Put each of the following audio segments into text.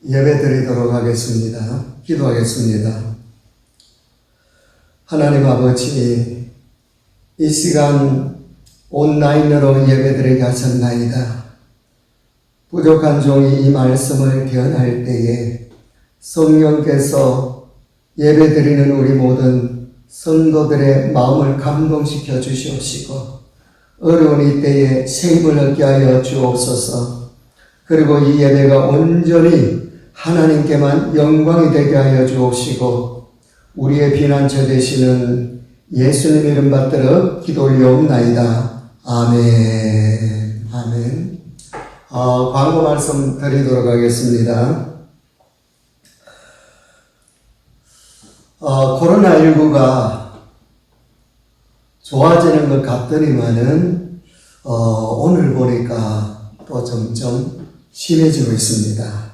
예배 드리도록 하겠습니다. 기도하겠습니다. 하나님 아버지, 이 시간 온라인으로 예배 드리게 하셨나이다. 부족한 종이 이 말씀을 견할 때에 성령께서 예배 드리는 우리 모든 성도들의 마음을 감동시켜 주시옵시고 어려운 이때에 새 힘을 얻게 하여 주옵소서. 그리고 이 예배가 온전히 하나님께만 영광이 되게 하여 주옵시고 우리의 피난처 되시는 예수님 이름 받들어 기도 올려옵나이다. 아멘. 아멘. 광고 말씀 드리도록 하겠습니다. 코로나19가 좋아지는 것 같더니만은 오늘 보니까 또 점점 심해지고 있습니다.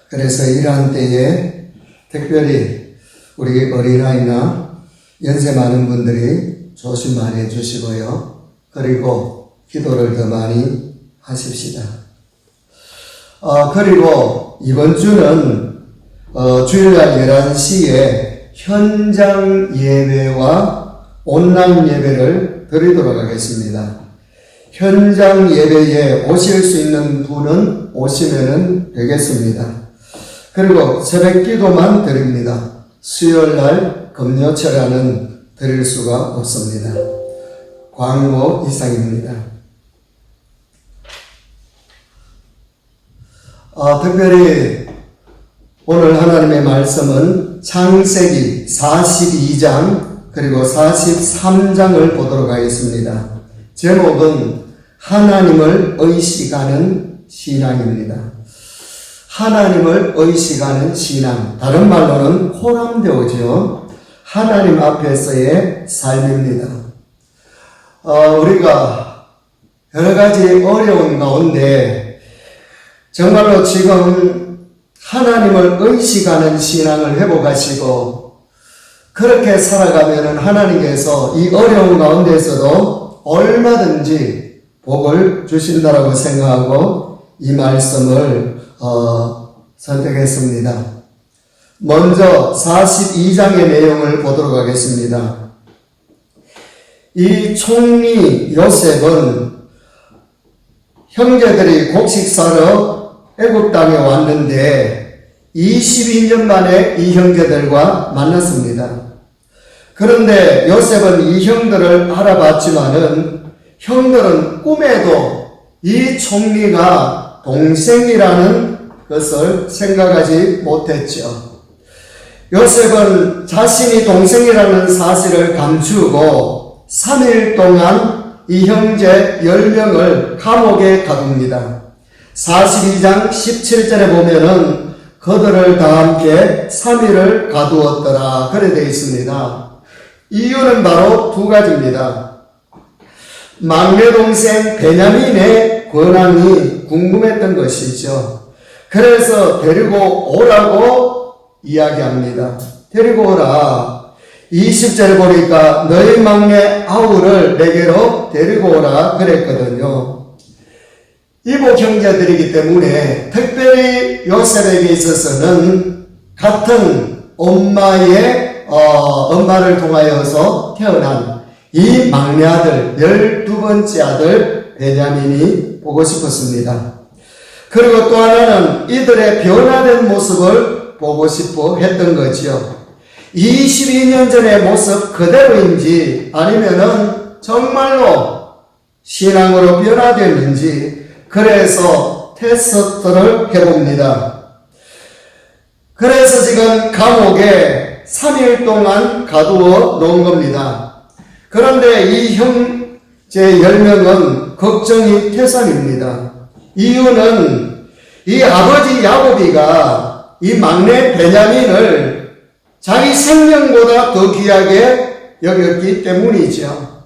그래서 이러한 때에 특별히 우리 어린아이나 연세 많은 분들이 조심 많이 해주시고요. 그리고 기도를 더 많이 하십시다. 그리고 이번 주는 주일날 11시에 현장 예배와 온라인 예배를 드리도록 하겠습니다. 현장 예배에 오실 수 있는 분은 오시면 되겠습니다. 그리고 새벽 기도만 드립니다. 수요일날 금요철에는 드릴 수가 없습니다. 광고 이상입니다. 특별히 오늘 하나님의 말씀은 창세기 42장 그리고 43장을 보도록 하겠습니다. 제목은 하나님을 의식하는 신앙입니다. 하나님을 의식하는 신앙, 다른 말로는 호람되어죠. 하나님 앞에서의 삶입니다. 우리가 여러 가지 어려운 가운데 정말로 지금 하나님을 의식하는 신앙을 회복하시고 그렇게 살아가면 하나님께서 이 어려운 가운데에서도 얼마든지 복을 주신다라고 생각하고 이 말씀을 선택했습니다. 먼저 42장의 내용을 보도록 하겠습니다. 이 총리 요셉은 형제들이 곡식 사러 애굽 땅에 왔는데 22년 만에 이 형제들과 만났습니다. 그런데 요셉은 이 형들을 알아봤지만은 형들은 꿈에도 이 총리가 동생이라는 것을 생각하지 못했죠. 요셉은 자신이 동생이라는 사실을 감추고 3일 동안 이 형제 10명을 감옥에 가둡니다. 42장 17절에 보면은 그들을 다 함께 3일을 가두었더라. 그래 되어 있습니다. 이유는 바로 두 가지입니다. 막내 동생 베냐민의 권한이 궁금했던 것이죠. 그래서 데리고 오라고 이야기합니다. 데리고 오라. 20절에 보니까 너희 막내 아우를 내게로 데리고 오라 그랬거든요. 이복 형제들이기 때문에 특별히 요셉에게 있어서는 같은 엄마를 통하여서 태어난 이 막내 아들, 12번째 아들 베냐민이 보고 싶었습니다. 그리고 또 하나는 이들의 변화된 모습을 보고 싶어 했던 거지요. 22년 전의 모습 그대로인지 아니면은 정말로 신앙으로 변화되는지 그래서 테스트를 해봅니다. 그래서 지금 감옥에 3일 동안 가두어 놓은 겁니다. 그런데 이 형제 10명은 걱정이 태산입니다. 이유는 이 아버지 야곱이가 이 막내 베냐민을 자기 생명보다 더 귀하게 여겼기 때문이죠.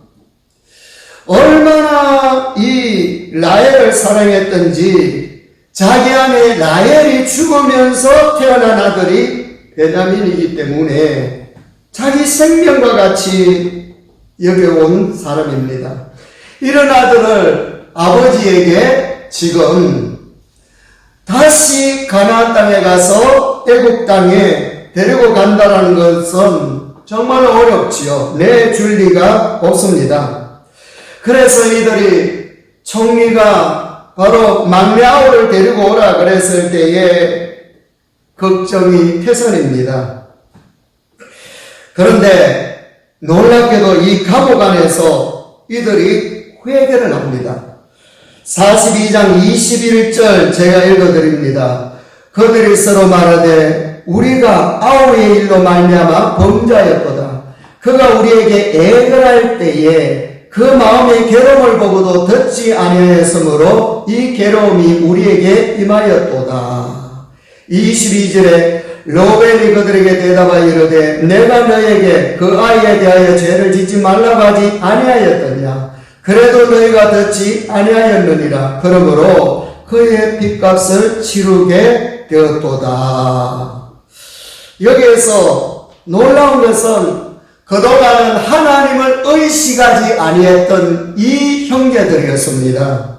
얼마나 이 라헬을 사랑했던지 자기 안에 라헬이 죽으면서 태어난 아들이 베냐민이기 때문에 자기 생명과 같이 여겨온 사람입니다. 이런 아들을 아버지에게 지금 다시 가나안 땅에 가서 애국 땅에 데리고 간다라는 것은 정말 어렵지요. 내줄 리가 없습니다. 그래서 이들이 총리가 바로 막내 아우를 데리고 오라 그랬을 때에 걱정이 태산입니다. 그런데 놀랍게도 이 감옥 안에서 이들이 회개를 합니다. 42장 21절 제가 읽어드립니다. 그들이 서로 말하되 우리가 아우의 일로 말미암아 범죄하였도다. 그가 우리에게 애걸할 때에 그 마음의 괴로움을 보고도 듣지 아니하였으므로 이 괴로움이 우리에게 임하였도다. 22절에 로벨이 그들에게 대답하여 이르되 내가 너에게 그 아이에 대하여 죄를 짓지 말라고 하지 아니하였더냐. 그래도 너희가 듣지 아니하였느니라. 그러므로 그의 빚값을 치르게 되었도다. 여기에서 놀라운 것은 그동안은 하나님을 의식하지 아니했던 이 형제들이었습니다.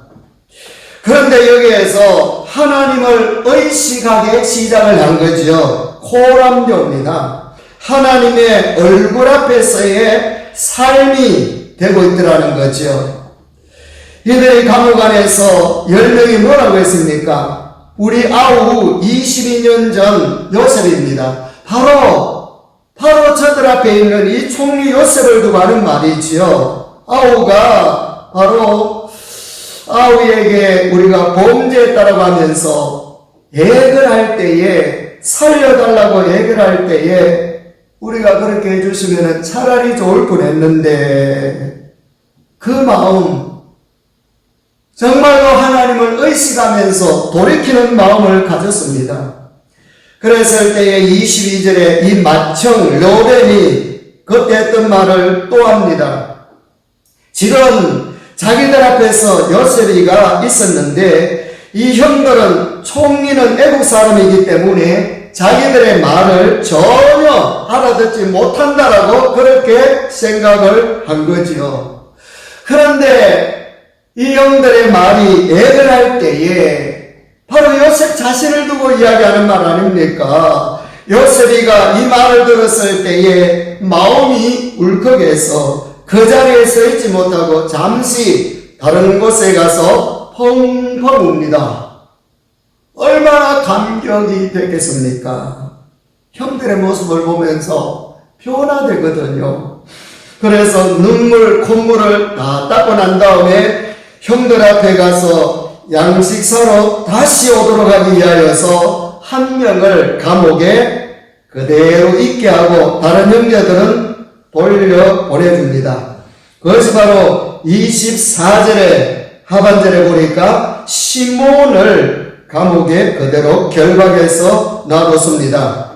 그런데 여기에서 하나님을 의식하게 시작을 한 거죠. 코람교입니다. 하나님의 얼굴 앞에서의 삶이 되고 있더라는 거죠. 이들이 감옥 안에서 10명이 뭐라고 했습니까? 우리 아우 22년 전 요셉입니다. 바로 저들 앞에 있는 이 총리 요셉을 두고 하는 말이지요. 아우가 바로 아우에게 우리가 범죄했다라고 하면서 애걸할 때에 살려달라고 애걸할 때에 우리가 그렇게 해주시면 차라리 좋을 뻔했는데 그 마음 정말로 하나님을 의식하면서 돌이키는 마음을 가졌습니다. 그랬을 때에 22절에 이 맏형 로벤이 그때 했던 말을 또 합니다. 지금 자기들 앞에서 요셉이가 있었는데 이 형들은 총리는 애국 사람이기 때문에 자기들의 말을 전혀 알아듣지 못한다라고 그렇게 생각을 한 거지요. 그런데 이 형들의 말이 애걸할 때에 바로 요셉 자신을 두고 이야기하는 말 아닙니까? 요셉이가 이 말을 들었을 때에 마음이 울컥해서 그 자리에 서 있지 못하고 잠시 다른 곳에 가서 펑펑 웁니다. 얼마나 감격이 됐겠습니까? 형들의 모습을 보면서 변화되거든요. 그래서 눈물, 콧물을 다 닦고 난 다음에 형들 앞에 가서 양식 사러 다시 오도록 하기 위하여서 한 명을 감옥에 그대로 있게 하고 다른 형제들은 돌려 보내줍니다. 그것이 바로 24절에 하반절에 보니까 시몬을 감옥에 그대로 결박해서 놔뒀습니다.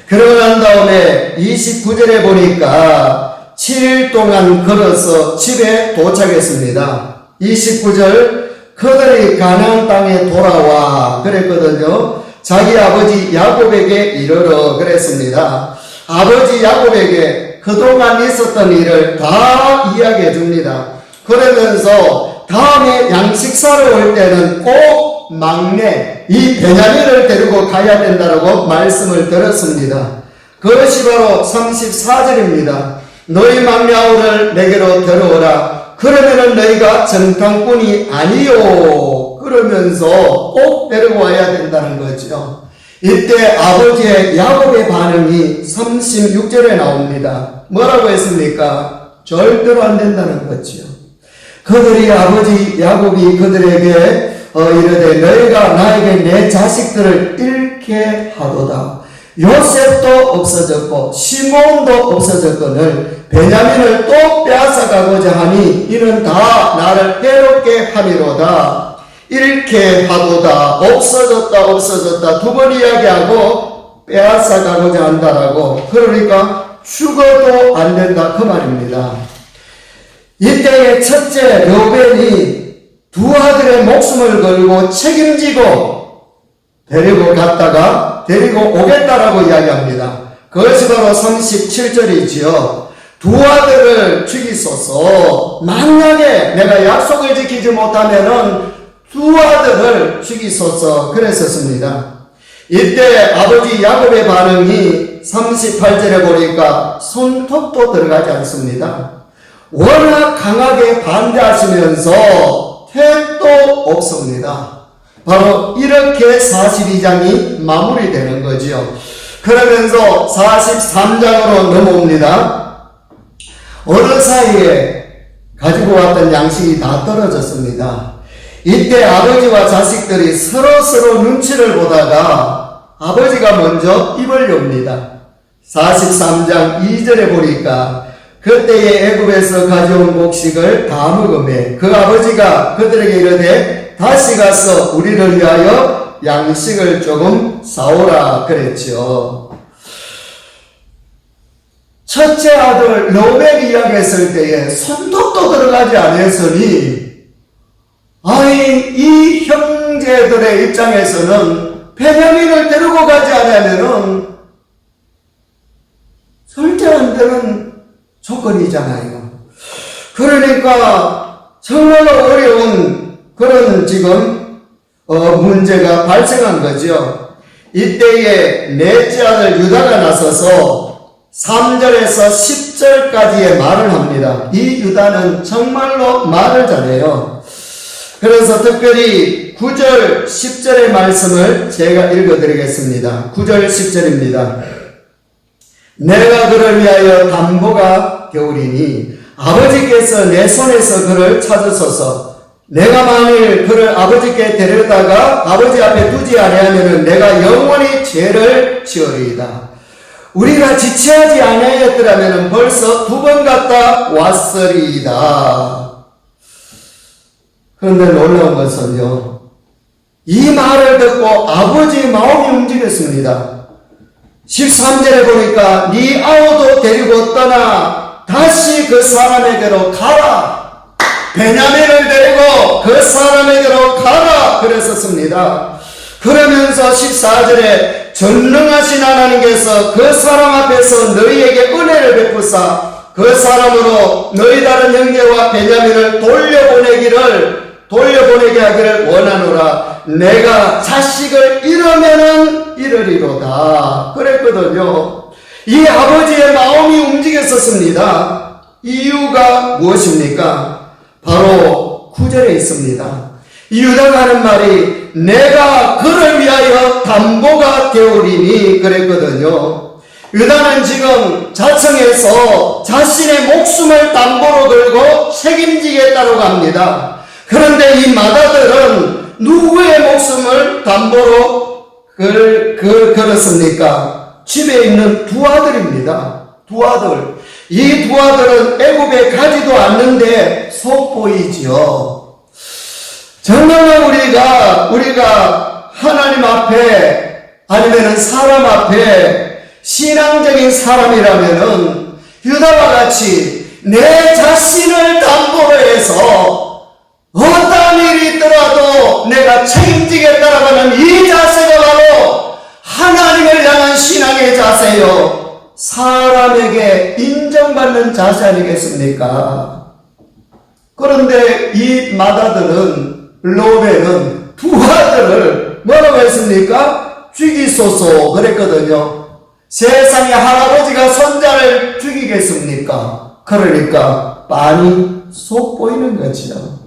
그러고 난 다음에 29절에 보니까 7일 동안 걸어서 집에 도착했습니다. 29절 그들이 가나안 땅에 돌아와 그랬거든요. 자기 아버지 야곱에게 이르러 그랬습니다. 아버지 야곱에게 그동안 있었던 일을 다 이야기해 줍니다. 그러면서 다음에 양식 사러 올 때는 꼭 막내 이 베냐민을 데리고 가야 된다고 말씀을 드렸습니다. 그것이 바로 34절입니다. 너희 막내 아우를 내게로 데려오라. 그러면은 너희가 정탐꾼이 아니요. 그러면서 꼭 데리고 와야 된다는 거죠. 이때 아버지의 야곱의 반응이 36절에 나옵니다. 뭐라고 했습니까? 절대로 안 된다는 거죠. 그들이 아버지 야곱이 그들에게 이르되 너희가 나에게 내 자식들을 잃게 하도다. 요셉도 없어졌고 시몬도 없어졌거늘 베냐민을 또 빼앗아가고자 하니 이는 다 나를 해롭게 함이로다. 잃게 하도다. 없어졌다 두 번 이야기하고 빼앗아가고자 한다라고. 그러니까 죽어도 안 된다 그 말입니다. 이때의 첫째 르벤이 두 아들의 목숨을 걸고 책임지고 데리고 갔다가 데리고 오겠다라고 이야기합니다. 그것이 바로 37절이지요. 두 아들을 죽이소서. 만약에 내가 약속을 지키지 못하면은 두 아들을 죽이소서 그랬었습니다. 이때 아버지 야곱의 반응이 38절에 보니까 손톱도 들어가지 않습니다. 워낙 강하게 반대하시면서 택도 없습니다. 바로 이렇게 42장이 마무리되는 거죠. 그러면서 43장으로 넘어옵니다. 어느 사이에 가지고 왔던 양식이 다 떨어졌습니다. 이때 아버지와 자식들이 서로 눈치를 보다가 아버지가 먼저 입을 엽니다. 43장 2절에 보니까 그때의 애굽에서 가져온 곡식을 다 먹으매 그 아버지가 그들에게 이르되 다시 가서 우리를 위하여 양식을 조금 사오라 그랬죠. 첫째 아들 르우벤 이야기했을 때에 손톱도 들어가지 않았으니 이 형제들의 입장에서는 베냐민을 데리고 가지 않으면은 절대 안 되는 조건이잖아요. 그러니까 정말로 어려운 그런 지금 문제가 발생한 거죠. 이때에 넷째 아들 유다가 나서서 3절에서 10절까지의 말을 합니다. 이 유다는 정말로 말을 잘해요. 그래서 특별히 9절, 10절의 말씀을 제가 읽어드리겠습니다. 9절, 10절입니다. 내가 그를 위하여 담보가 되오리니 아버지께서 내 손에서 그를 찾으소서. 내가 만일 그를 아버지께 데려다가 아버지 앞에 두지 아니하면 내가 영원히 죄를 지으리이다. 우리가 지체하지 아니하였더라면 벌써 2번 갔다 왔으리이다. 그런데 놀라운 것은요, 이 말을 듣고 아버지의 마음이 움직였습니다. 13절에 보니까 네 아우도 데리고 떠나 다시 그 사람에게로 가라. 베냐민을 데리고 그 사람에게로 가라 그랬었습니다. 그러면서 14절에 전능하신 하나님께서 그 사람 앞에서 너희에게 은혜를 베푸사 그 사람으로 너희 다른 형제와 베냐민을 돌려보내게 하기를 원하노라. 내가 자식을 잃으면은 잃으리로다 그랬거든요. 이 아버지의 마음이 움직였었습니다. 이유가 무엇입니까? 바로 9절에 있습니다. 유다가 하는 말이 내가 그를 위하여 담보가 되오리니 그랬거든요. 유다는 지금 자청해서 자신의 목숨을 담보로 걸고 책임지겠다고 합니다. 그런데 이 맏아들은 누구의 목숨을 담보로 걸었습니까? 집에 있는 두 아들입니다. 두 아들. 이 두 아들은 애굽에 가지도 않는데 속보이지요. 정말로 우리가 하나님 앞에 아니면은 사람 앞에 신앙적인 사람이라면은 유다와 같이 내 자신을 담보로 해서 어떤 일이 있더라도 내가 책임지겠다라고 하는 이 자세가 바로 하나님을 향한 신앙의 자세요. 사람에게 인정받는 자세 아니겠습니까? 그런데 이 맏아들은 르우벤은 두 아들을 뭐라고 했습니까? 죽이소서 그랬거든요. 세상에 할아버지가 손자를 죽이겠습니까? 그러니까 빤히 속보이는 거지요.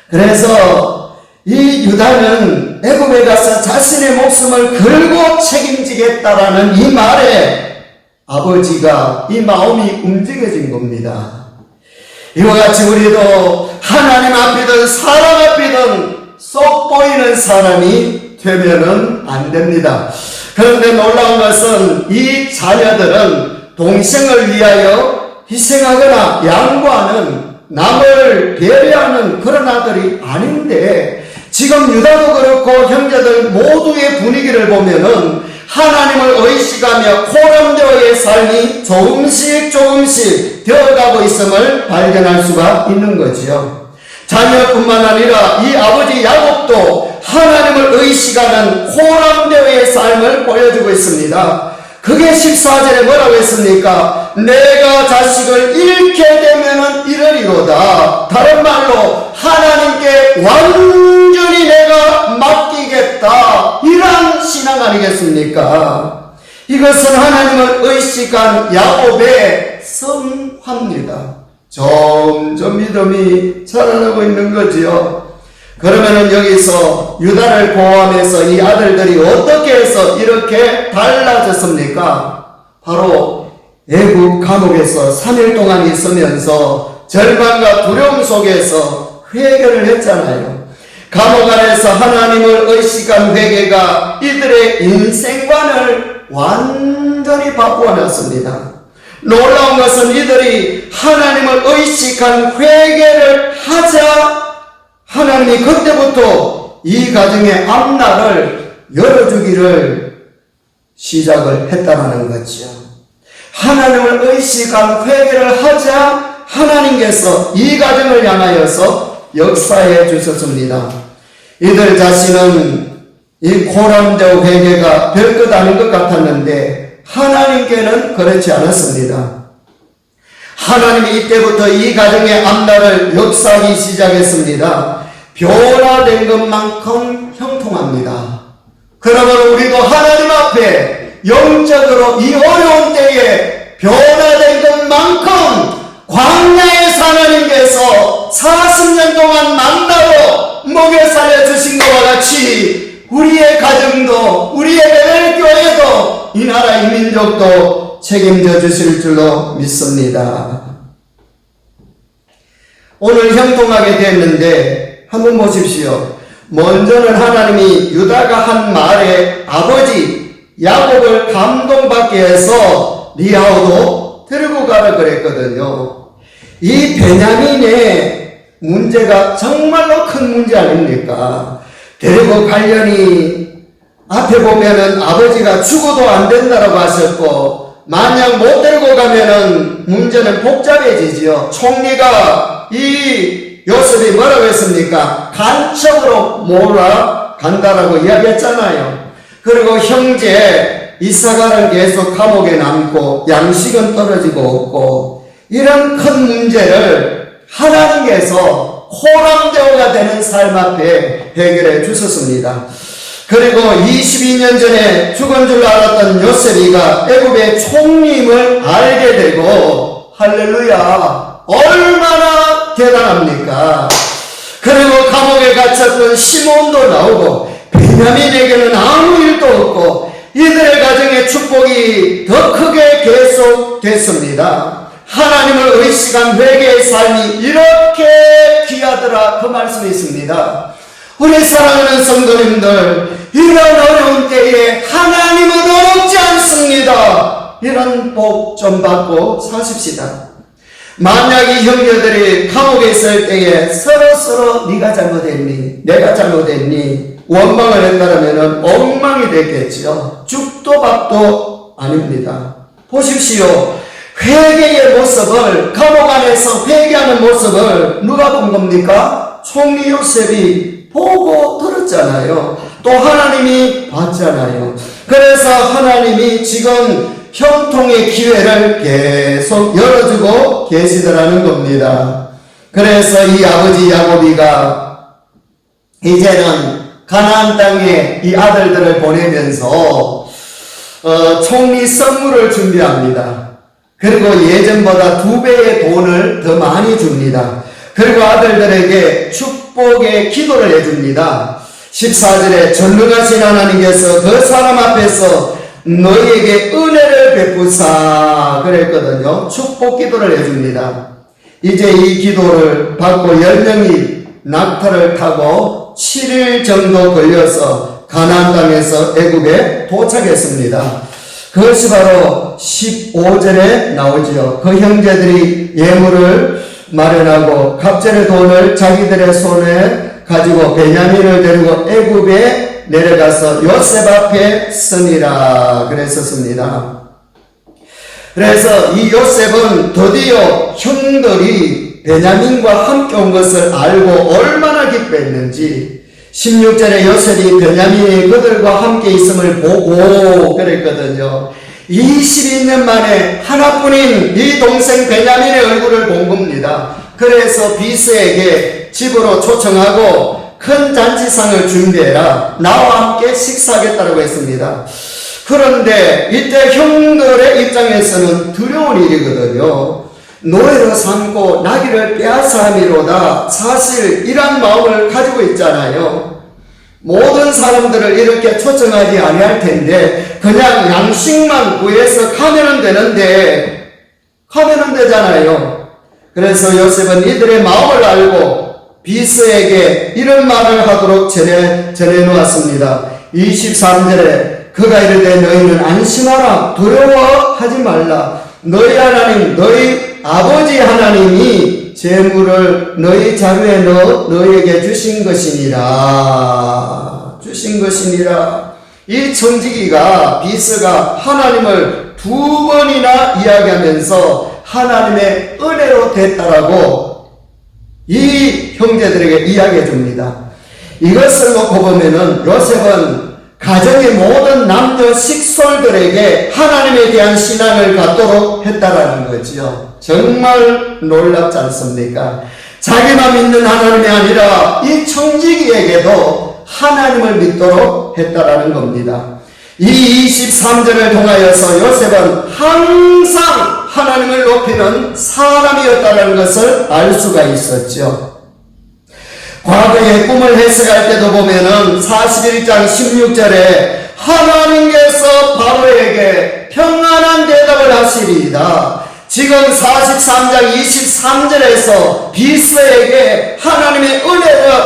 그래서 이 유다는 애굽에 가서 자신의 목숨을 걸고 책임지겠다라는 이 말에 아버지가 이 마음이 움직여진 겁니다. 이와 같이 우리도 하나님 앞이든 사람 앞이든 쏙 보이는 사람이 되면은 안 됩니다. 그런데 놀라운 것은 이 자녀들은 동생을 위하여 희생하거나 양보하는 남을 배려하는 그런 아들이 아닌데 지금 유다도 그렇고 형제들 모두의 분위기를 보면은 하나님을 의식하며 코람되어의 삶이 조금씩 되어가고 있음을 발견할 수가 있는 거지요. 자녀뿐만 아니라 이 아버지 야곱도 하나님을 의식하는 코람되어의 삶을 보여주고 있습니다. 그게 14절에 뭐라고 했습니까? 내가 자식을 잃게 되면은 잃으리로다. 다른 말로 하나님께 완전히 내가 맡기겠다. 이러한 신앙 아니겠습니까? 이것은 하나님을 의식한 야곱의 성화입니다. 점점 믿음이 자라나고 있는 거지요. 그러면은 여기서 유다를 포함해서 이 아들들이 어떻게 해서 이렇게 달라졌습니까? 바로 애굽 감옥에서 3일 동안 있으면서 절망과 두려움 속에서 회개를 했잖아요. 감옥 안에서 하나님을 의식한 회개가 이들의 인생관을 완전히 바꾸어 놨습니다. 놀라운 것은 이들이 하나님을 의식한 회개를 하자 하나님이 그때부터 이 가정의 앞날을 열어주기를 시작을 했다는 거죠. 하나님을 의식한 회개를 하자 하나님께서 이 가정을 향하여서 역사해 주셨습니다. 이들 자신은 이 고난적 회개가 별것 아닌 것 같았는데 하나님께는 그렇지 않았습니다. 하나님이 이때부터 이 가정의 앞날을 역사하기 시작했습니다. 변화된 것만큼 형통합니다. 그러면 우리도 하나님 앞에 영적으로 이 어려운 때에 변화된 것만큼 광야에서 하나님께서 40년 동안 만나고 먹여 살려주신 것과 같이 우리의 가정도 우리의 베델교회도 이 나라 이 민족도 책임져 주실 줄로 믿습니다. 오늘 형통하게 됐는데 한번 보십시오. 먼저는 하나님이 유다가 한 말에 아버지 야곱을 감동받게 해서 리아오도 들고 가라 그랬거든요. 이 베냐민의 문제가 정말로 큰 문제 아닙니까? 데리고 가려니 앞에 보면은 아버지가 죽어도 안 된다라고 하셨고 만약 못 데리고 가면은 문제는 복잡해지지요. 총리가 이 요셉이 뭐라고 했습니까? 간첩으로 몰아간다라고 이야기했잖아요. 그리고 형제 이사가는 계속 감옥에 남고 양식은 떨어지고 없고 이런 큰 문제를 하나님께서 호람대오가 되는 삶 앞에 해결해 주셨습니다. 그리고 22년 전에 죽은 줄 알았던 요셉이가 애굽의 총림을 알게 되고 할렐루야 얼마나 대단합니까? 그리고 감옥에 갇혔던 시몬도 나오고 베냐민에게는 아무 일도 없고 이들의 가정의 축복이 더 크게 계속됐습니다. 하나님을 의식한 회개의 삶이 이렇게 귀하더라 그 말씀이 있습니다. 우리 사랑하는 성도님들 이런 어려운 때에 하나님은 어렵지 않습니다. 이런 복 좀 받고 사십시다. 만약 이 형제들이 감옥에 있을 때에 서로 네가 잘못했니 내가 잘못했니 원망을 했다면 엉망이 됐겠지요. 죽도 밥도 아닙니다. 보십시오. 회개의 모습을 감옥 안에서 회개하는 모습을 누가 본 겁니까? 총리 요셉이 보고 들었잖아요. 또 하나님이 봤잖아요. 그래서 하나님이 지금 형통의 기회를 계속 열어주고 계시더라는 겁니다. 그래서 이 아버지 야곱이가 이제는 가나안 땅에 이 아들들을 보내면서 총리 선물을 준비합니다. 그리고 예전보다 2배의 돈을 더 많이 줍니다. 그리고 아들들에게 축복의 기도를 해줍니다. 14절에 전능하신 하나님께서 그 사람 앞에서 너희에게 은혜를 베푸사 그랬거든요. 축복 기도를 해줍니다. 이제 이 기도를 받고 10명이 낙타를 타고 7일 정도 걸려서 가나안 땅에서 애굽에 도착했습니다. 그것이 바로 15절에 나오지요. 그 형제들이 예물을 마련하고 갑절의 돈을 자기들의 손에 가지고 베냐민을 데리고 애굽에 내려가서 요셉 앞에 서니라 그랬었습니다. 그래서 이 요셉은 드디어 형들이 베냐민과 함께 온 것을 알고 얼마나 기뻐했는지 16절에 요셉이 베냐민이 그들과 함께 있음을 보고 그랬거든요. 22년 만에 하나뿐인 이 동생 베냐민의 얼굴을 본 겁니다. 그래서 비스에게 집으로 초청하고 큰 잔치상을 준비해라. 나와 함께 식사하겠다고 했습니다. 그런데 이때 형들의 입장에서는 두려운 일이거든요. 노예로 삼고 나귀를 빼앗아 함이로다. 사실 이런 마음을 가지고 있잖아요. 모든 사람들을 이렇게 초청하지 아니할 텐데 그냥 양식만 구해서 가면은 되잖아요. 그래서 요셉은 이들의 마음을 알고 비스에게 이런 말을 하도록 전해 놓았습니다. 23절에 그가 이르되 너희는 안심하라. 두려워하지 말라. 너희 하나님 너희 아버지 하나님이 재물을 너희 자루에 넣어 너희에게 주신 것이니라. 이 청지기가 비스가 하나님을 두 번이나 이야기하면서 하나님의 은혜로 됐다라고 이 형제들에게 이야기해 줍니다. 이것을 놓고 보면은 요셉은 가정의 모든 남녀 식솔들에게 하나님에 대한 신앙을 갖도록 했다라는 거지요. 정말 놀랍지 않습니까? 자기만 믿는 하나님이 아니라 이 청지기에게도 하나님을 믿도록 했다라는 겁니다. 이 23절을 통하여서 요셉은 항상 하나님을 높이는 사람이었다는 것을 알 수가 있었죠. 과거의 꿈을 해석할 때도 보면은 41장 16절에 하나님께서 바로에게 평안한 대답을 하시리이다. 지금 43장 23절에서 비스에게 하나님의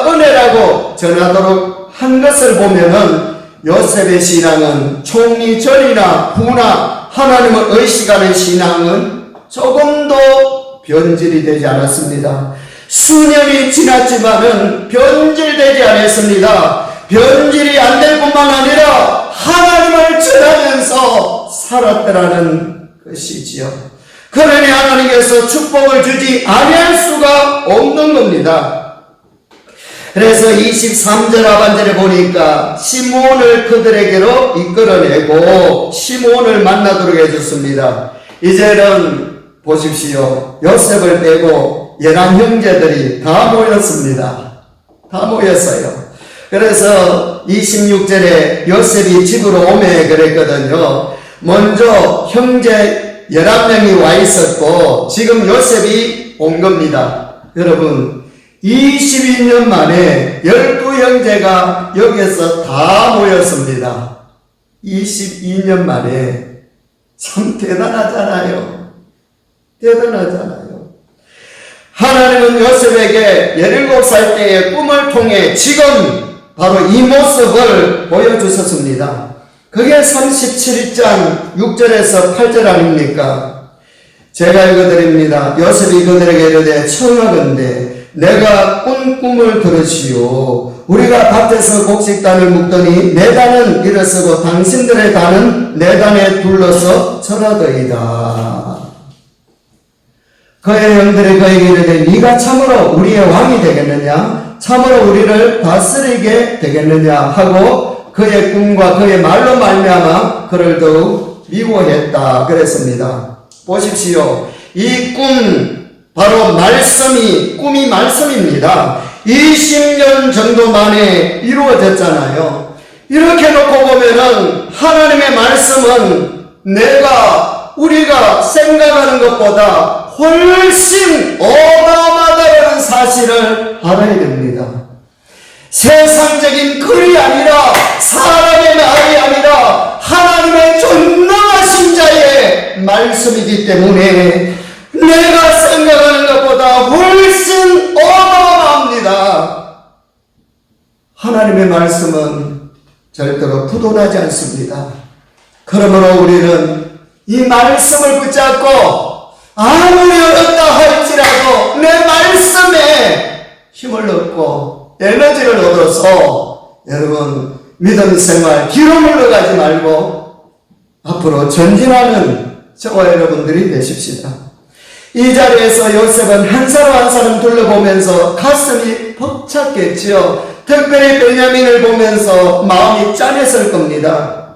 은혜라고 전하도록 한 것을 보면은 요셉의 신앙은 총리전이나 후나 하나님을 의식하는 신앙은 조금도 변질이 되지 않았습니다. 수년이 지났지만은 변질되지 않았습니다. 변질이 안 될 뿐만 아니라 하나님을 전하면서 살았더라는 것이지요. 그러니 하나님께서 축복을 주지 아니할 수가 없는 겁니다. 그래서 23절 하반절에 보니까 시므온을 그들에게로 이끌어내고 시므온을 만나도록 해줬습니다. 이제는 보십시오. 요셉을 빼고 11 형제들이 다 모였습니다. 다 모였어요. 그래서 26절에 요셉이 집으로 오매 그랬거든요. 먼저 형제 11명이 와 있었고 지금 요셉이 온 겁니다. 여러분 22년 만에 12형제가 여기에서 다 모였습니다. 22년 만에 참 대단하잖아요. 하나님은 요셉에게 17살 때의 꿈을 통해 지금 바로 이 모습을 보여주셨습니다. 그게 37장 6절에서 8절 아닙니까? 제가 읽어드립니다. 요셉이 그들에게 이르되 청하건대 내가 꾼 꿈을 들으시오. 우리가 밭에서 곡식단을 묶더니 내 단은 일어서고 당신들의 단은 내 단에 둘러서 절하더이다. 그의 형들이 그에게 이르되 네가 참으로 우리의 왕이 되겠느냐? 참으로 우리를 다스리게 되겠느냐? 하고 그의 꿈과 그의 말로 말미암아 그를 더욱 미워했다 그랬습니다. 보십시오. 이 꿈 바로 꿈이 말씀입니다. 20년 정도 만에 이루어졌잖아요. 이렇게 놓고 보면은 하나님의 말씀은 우리가 생각하는 것보다 훨씬 어마어마하다는 사실을 알아야 됩니다. 세상적인 글이 아니라 사람의 말이 아니라 하나님의 전능하신 자의 말씀이기 때문에 내가 생각하는 것보다 훨씬 어마어마합니다. 하나님의 말씀은 절대로 부도나지 않습니다. 그러므로 우리는 이 말씀을 붙잡고 아무리 어렵다 할지라도 내 말씀에 힘을 얻고 에너지를 얻어서 여러분 믿음 생활 뒤로 물러가지 말고 앞으로 전진하는 저와 여러분들이 되십시다. 이 자리에서 요셉은 한 사람 한 사람 둘러보면서 가슴이 벅찼겠지요. 특별히 베냐민을 보면서 마음이 짠했을 겁니다.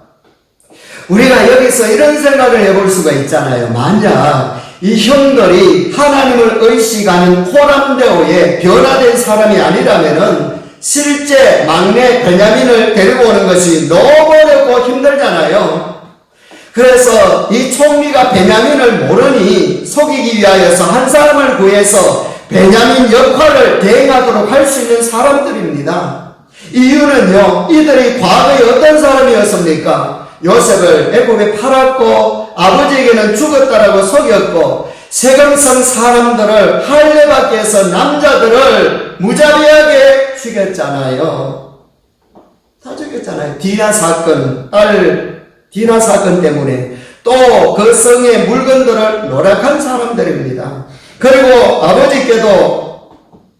우리가 여기서 이런 생각을 해볼 수가 있잖아요. 만약 이 형들이 하나님을 의식하는 호람되어의 변화된 사람이 아니라면은 실제 막내 베냐민을 데리고 오는 것이 너무 어렵고 힘들잖아요. 그래서 이 총리가 베냐민을 모르니 속이기 위하여서 한 사람을 구해서 베냐민 역할을 대행하도록 할 수 있는 사람들입니다. 이유는요, 이들이 과거에 어떤 사람이었습니까? 요셉을 애굽에 팔았고 아버지에게는 죽었다라고 속였고 세금성 사람들을 할례받기 위해서 남자들을 무자비하게 죽였잖아요. 다 죽였잖아요. 디나 사건, 딸 디나 사건 때문에 또 그 성의 물건들을 노력한 사람들입니다. 그리고 아버지께도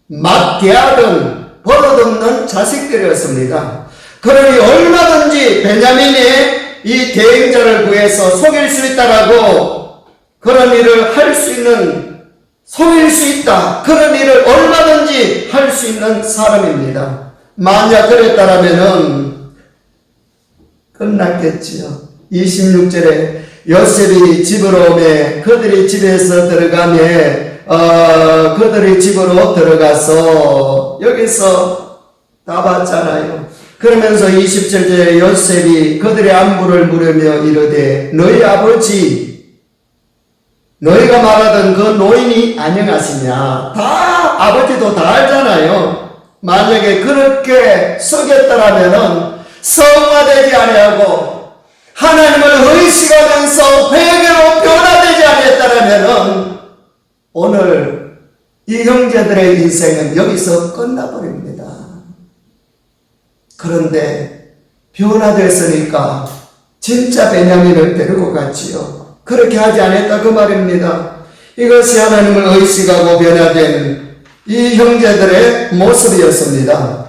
막대하던 버릇없는 자식들이었습니다. 그러니 얼마든지 베냐민의 이 대행자를 구해서 속일 수 있다라고 그런 일을 할 수 있는, 속일 수 있다, 그런 일을 얼마든지 할 수 있는 사람입니다. 만약 그랬다라면은 끝났겠지요. 26절에 요셉이 집으로 오매 그들이 집에서 들어가매 그들이 집으로 들어가서 여기서 다 봤잖아요. 그러면서 27절에 요셉이 그들의 안부를 물으며 이르되 너희 아버지 너희가 말하던 그 노인이 안녕하시냐. 다 아버지도 다 알잖아요. 만약에 그렇게 속였더라면은 성화되지 아니하고 하나님을 의식하면서 회개로 변화되지 않았다라면은 오늘 이 형제들의 인생은 여기서 끝나버립니다. 그런데 변화됐으니까 진짜 베냐민을 데리고 갔지요. 그렇게 하지 않았다 그 말입니다. 이것이 하나님을 의식하고 변화된 이 형제들의 모습이었습니다.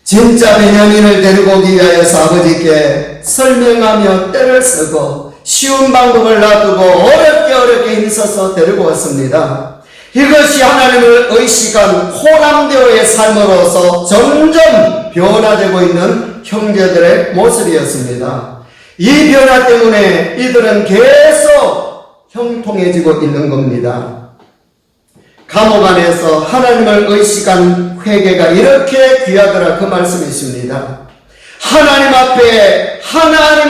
진짜 베냐민을 데리고 오기 위하여서 아버지께 설명하며 때를 쓰고 쉬운 방법을 놔두고 어렵게 힘써서 데리고 왔습니다. 이것이 하나님을 의식한 호람되어의 삶으로서 점점 변화되고 있는 형제들의 모습이었습니다. 이 변화 때문에 이들은 계속 형통해지고 있는 겁니다. 감옥 안에서 하나님을 의식한 회개가 이렇게 귀하더라 그 말씀이십니다. 하나님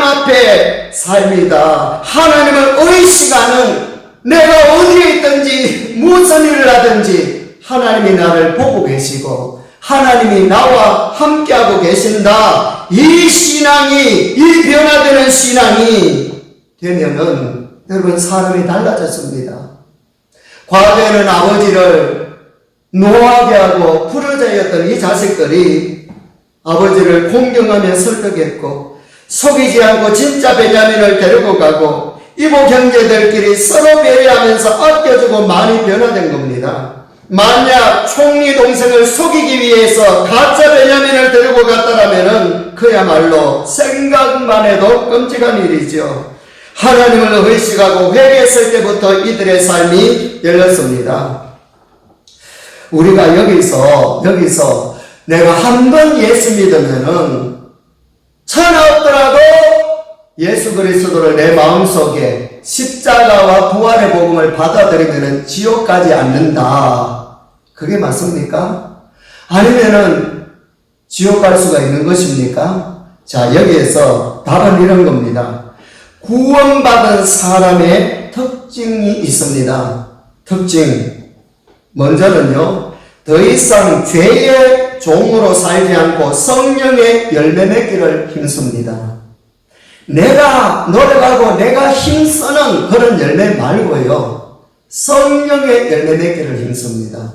앞에 삶이다. 하나님을 의식하는, 내가 어디에 있든지 무슨 일을 하든지 하나님이 나를 보고 계시고 하나님이 나와 함께하고 계신다. 이 신앙이, 이 변화되는 신앙이 되면은 여러분 사람이 달라졌습니다. 과거에는 아버지를 노하게 하고 부르자였던 이 자식들이 아버지를 공경하며 설득했고 속이지 않고 진짜 베냐민을 데리고 가고 이복 형제들끼리 서로 배려하면서 아껴주고 많이 변화된 겁니다. 만약 총리 동생을 속이기 위해서 가짜 베냐민을 데리고 갔다라면은 그야말로 생각만 해도 끔찍한 일이죠. 하나님을 의식하고 회개했을 때부터 이들의 삶이 열렸습니다. 우리가 여기서 내가 한 번 예수 믿으면은 천하 없더라도 예수 그리스도를 내 마음속에 십자가와 부활의 복음을 받아들이면은 지옥 가지 않는다. 그게 맞습니까? 아니면은 지옥 갈 수가 있는 것입니까? 자, 여기에서 답은 이런 겁니다. 구원받은 사람의 특징이 있습니다. 특징. 먼저는요, 더 이상 죄의 종으로 살지 않고 성령의 열매 맺기를 힘씁니다. 내가 노력하고 내가 힘쓰는 그런 열매 말고요, 성령의 열매 맺기를 힘씁니다.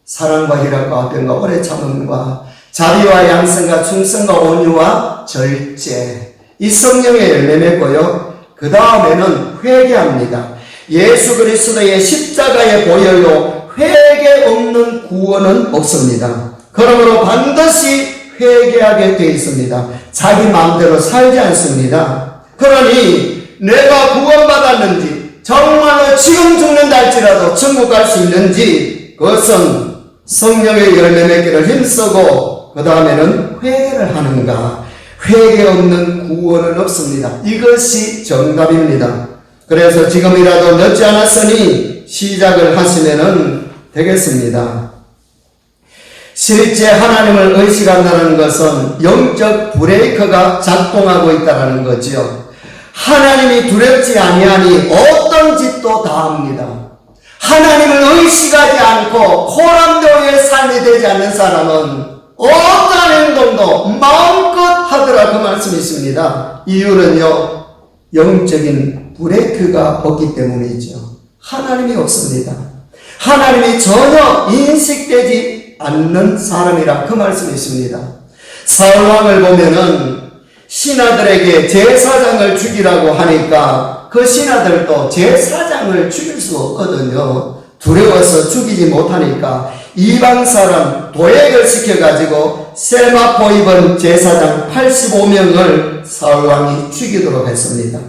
사랑과 희락과 화평과 오래 참음과 자비와 양성과 충성과 온유와 절제, 이 성령의 열매 맺고요, 그 다음에는 회개합니다. 예수 그리스도의 십자가의 보혈로 회개 없는 구원은 없습니다. 그러므로 반드시 회개하게 되어 있습니다. 자기 마음대로 살지 않습니다. 그러니 내가 구원받았는지, 정말로 지금 죽는다 할지라도 천국 갈 수 있는지, 그것은 성령의 열매 맺기를 힘쓰고 그 다음에는 회개를 하는가. 회개 없는 구원은 없습니다. 이것이 정답입니다. 그래서 지금이라도 늦지 않았으니 시작을 하시면 되겠습니다. 실제 하나님을 의식한다는 것은 영적 브레이크가 작동하고 있다는 거지요. 하나님이 두렵지 아니하니 어떤 짓도 다 합니다. 하나님을 의식하지 않고 호람교의 삶이 되지 않는 사람은 어떠한 행동도 마음껏 하더라 그 말씀이 있습니다. 이유는요, 영적인 브레이크가 없기 때문이죠. 하나님이 없습니다. 하나님이 전혀 인식되지 않는 사람이라 그 말씀이 있습니다. 사울왕을 보면은 신하들에게 제사장을 죽이라고 하니까 그 신하들도 제사장을 죽일 수 없거든요. 두려워서 죽이지 못하니까 이방 사람 도액을 시켜가지고 세마포 입은 제사장 85명을 사울왕이 죽이도록 했습니다.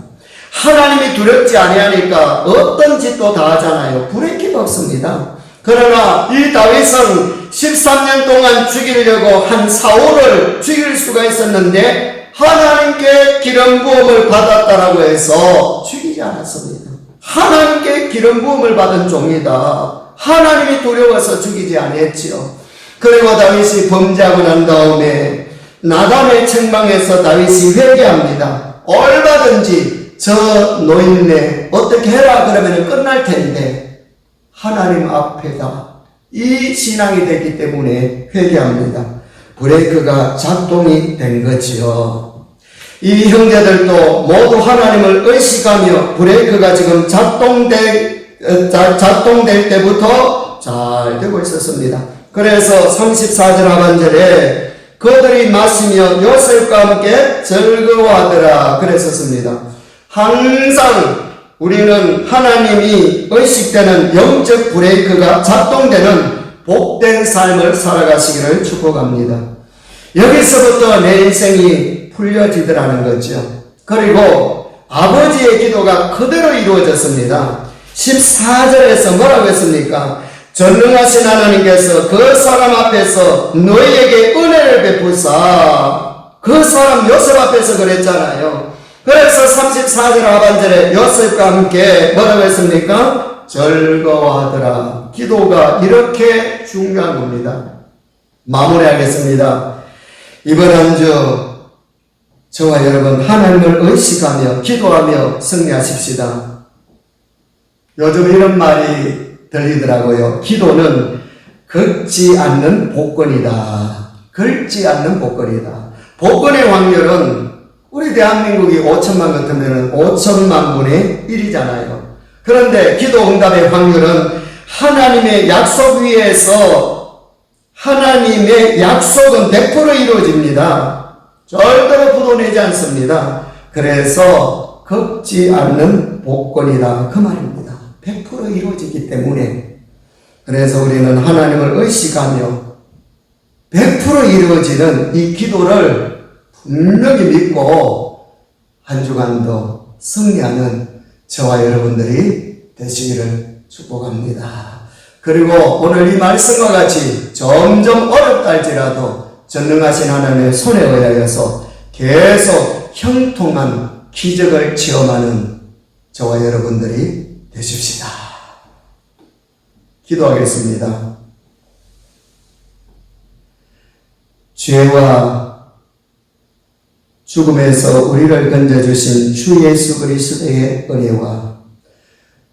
하나님이 두렵지 아니하니까 어떤 짓도 다 하잖아요. 브레이크가 없습니다. 그러나 이 다윗은 13년 동안 죽이려고 한 사울을 죽일 수가 있었는데 하나님께 기름 부음을 받았다라고 해서 죽이지 않았습니다. 하나님께 기름 부음을 받은 종이다. 하나님이 두려워서 죽이지 아니했지요. 그리고 다윗이 범죄하고 난 다음에 나단의 책망에서 다윗이 회개합니다. 얼마든지 저 노인네 어떻게 해라 그러면 끝날 텐데 하나님 앞에다 이 신앙이 됐기 때문에 회개합니다. 브레이크가 작동이 된 거지요. 이 형제들도 모두 하나님을 의식하며 브레이크가 지금 작동될 때부터 잘 되고 있었습니다. 그래서 34절 하반절에 그들이 마시며 요셉과 함께 즐거워하더라 그랬었습니다. 항상 우리는 하나님이 의식되는 영적 브레이크가 작동되는 복된 삶을 살아가시기를 축복합니다. 여기서부터 내 인생이 풀려지더라는 거죠. 그리고 아버지의 기도가 그대로 이루어졌습니다. 14절에서 뭐라고 했습니까? 전능하신 하나님께서 그 사람 앞에서 너희에게 은혜를 베푸사, 그 사람 요셉 앞에서 그랬잖아요. 그래서 34절 하반절에 요셉과 함께 뭐라고 했습니까? 즐거워하더라. 기도가 이렇게 중요한 겁니다. 마무리하겠습니다. 이번 한 주 저와 여러분 하나님을 의식하며 기도하며 승리하십시다. 요즘 이런 말이 들리더라고요. 기도는 긁지 않는 복권이다. 긁지 않는 복권이다. 복권의 확률은 우리 대한민국이 5천만 같으면 5천만 분의 1이잖아요. 그런데 기도 응답의 확률은 하나님의 약속 위에서 하나님의 약속은 100% 이루어집니다. 절대로 부도내지 않습니다. 그래서 긁지 않는 복권이다 그 말입니다. 100% 이루어지기 때문에 그래서 우리는 하나님을 의식하며 100% 이루어지는 이 기도를 분명히 믿고 한 주간도 승리하는 저와 여러분들이 되시기를 축복합니다. 그리고 오늘 이 말씀과 같이 점점 어렵다 할지라도 전능하신 하나님의 손에 의하여서 계속 형통한 기적을 체험하는 저와 여러분들이 되십시다. 기도하겠습니다. 죄와 죽음에서 우리를 건져주신 주 예수 그리스도의 은혜와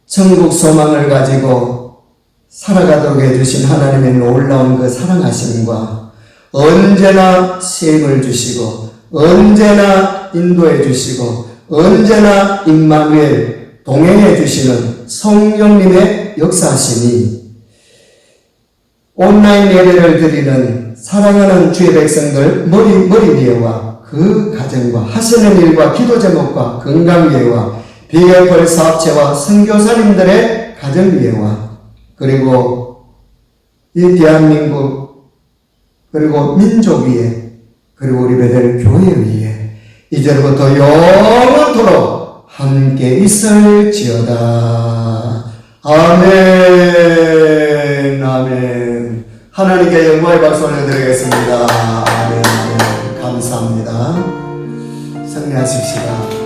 천국 소망을 가지고 살아가도록 해주신 하나님의 놀라운 그 사랑하심과 언제나 세임을 주시고 언제나 인도해 주시고 언제나 임마누엘 동행해 주시는 성령님의 역사하심이 온라인 예배를 드리는 사랑하는 주의 백성들 머리 위에와 그 가정과 하시는 일과 기도 제목과 건강위에와 비결 사업체와 선교사님들의 가정 위에와 그리고 이 대한민국 그리고 민족 위에 그리고 우리 베델 교회 위에 이제부터 영원토록 함께 있을지어다. 아멘. 아멘. 하나님께 영광의 박수 올려드리겠습니다. 아멘. 아멘. 감사합니다. 승리하십시다.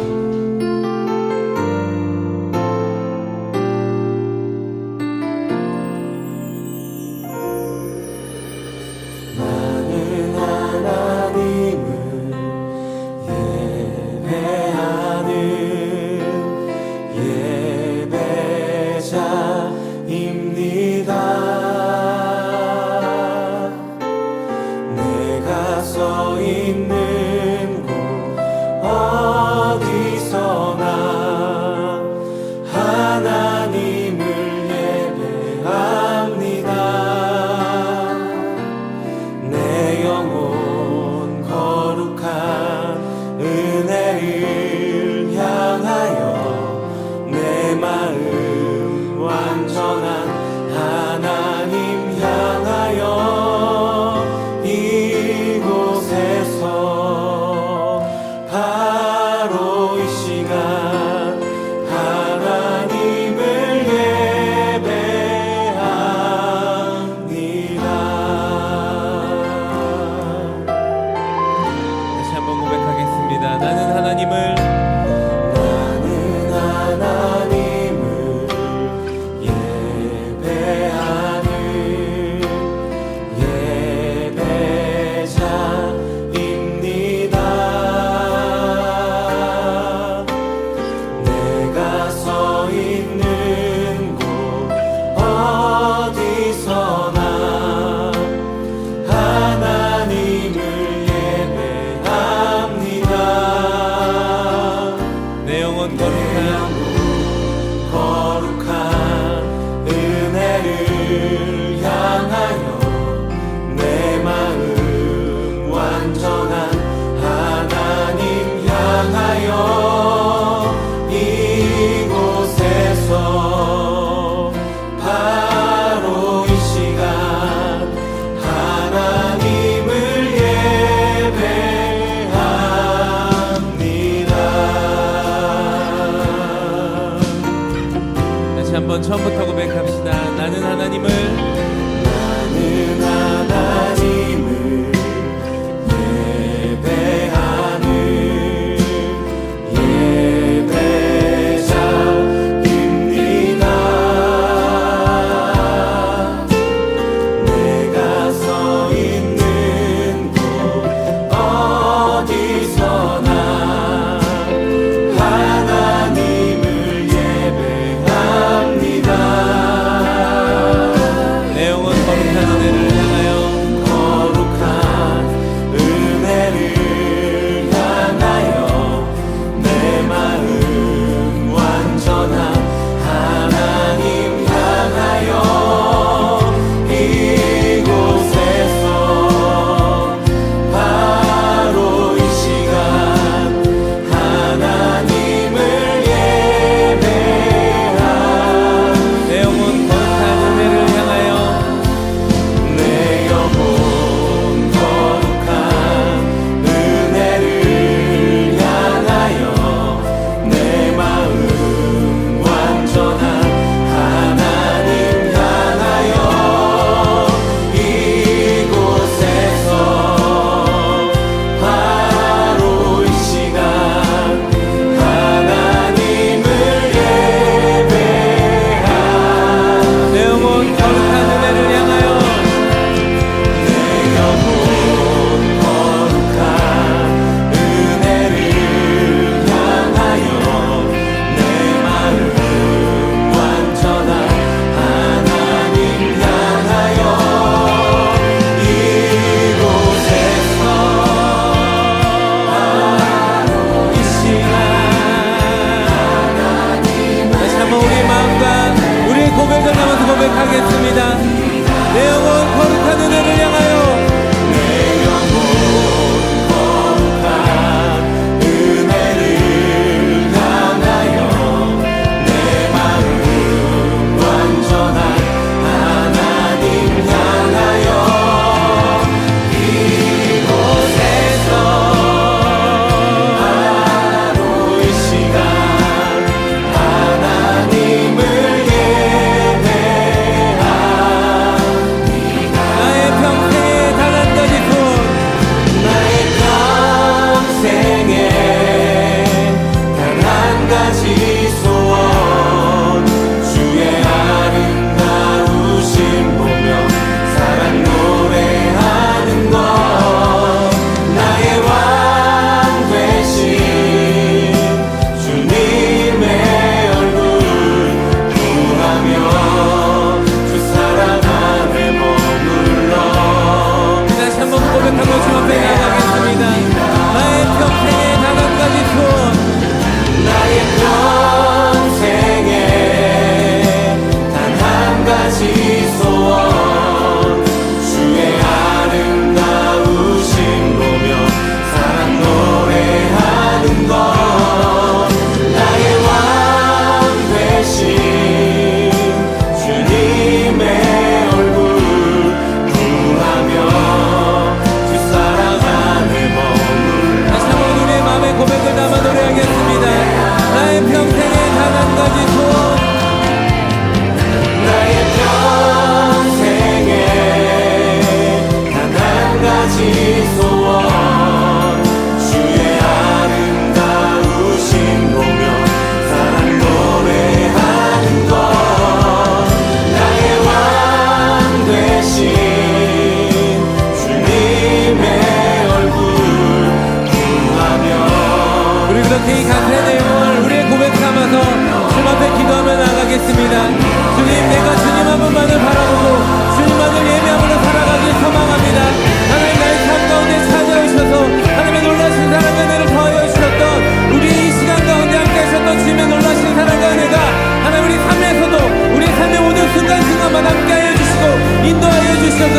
한번 처음부터 고백합시다. 나는 하나님을 예배하는 예배자입니다. 내가 서 있는 곳 어디서나 하나님을 예배합니다. 내 영혼 거룩한 은혜를 향하여 거룩한 은혜를 향하여 내 마음 완전한 하나님 향하여 이곳에서 바로 이 시간 하나님을 예배하 내 영혼 거룩한 은혜를 향하여 내 영혼 거룩한 은혜를 향하여 내 마음 완전한 하나님 향하여 이곳에서 바로 이 시간 하나님을 예배하 내 영혼 거룩한 은혜를 향하여 내 영혼 거룩한 은혜를 향하여 내 마음 완전한 하나님 향하여 이곳에서 바로 이 시간 다시 한번 우리의 마음과 우리의 고백을 담아서 고백하겠습니다. 내 영혼 거룩한 은혜를 향하여 내 영혼 거룩한 은혜를 향하여 내 마음 완전한 하나님 향하여 이곳에서 바로 이 시간 하나님을 예배하 나의 평생에 단 한 가지 소원 나의 평생에 단 한 가지 소원 주의 아름다우심 보며 사랑 노래하는 것 나의 왕 되신 주님의 얼굴 구하며 주 사랑 안에 머물러 다시 한번 고백하고 주 앞에 나가겠습니다. 나의 평생에 단 한 가지 소원 나의 평생에 단 한 가지 소원 주의 아름다우심 보며 사랑 노래하는 것 나의 왕 되신 주님의 얼굴 구하며 주 사랑 안에 머물러 다시 한번 우리의 마음의 고백을 담아 노래하겠습니다. 나의 평생에 단 한 가지 소원 나의 평생에 단 한 가지 소원 주의 아름다우심 보며 사랑 노래하는 것 나의 왕 되신 주님의 얼굴 구하며 우리 그렇게 이 간절한 내용을 우리의 고백 삼아서 주님 앞에 기도하며 나가겠습니다. 주님, 내가 주님 한 분만을 바라보고 주님만을 예배함으로 살아가길 소망합니다. 하나님, 나의 삶 가운데 찾아오셔서 하나님의 놀라신 사랑과 은혜를 더하여 주셨던 우리의 이 시간 가운데 함께 하셨던 주님의 놀라신 사랑과 은혜가 하나님 우리 삶에서도 우리 삶의 모든 순간순간마다 함께 하여 주시고 인도하여 주셔서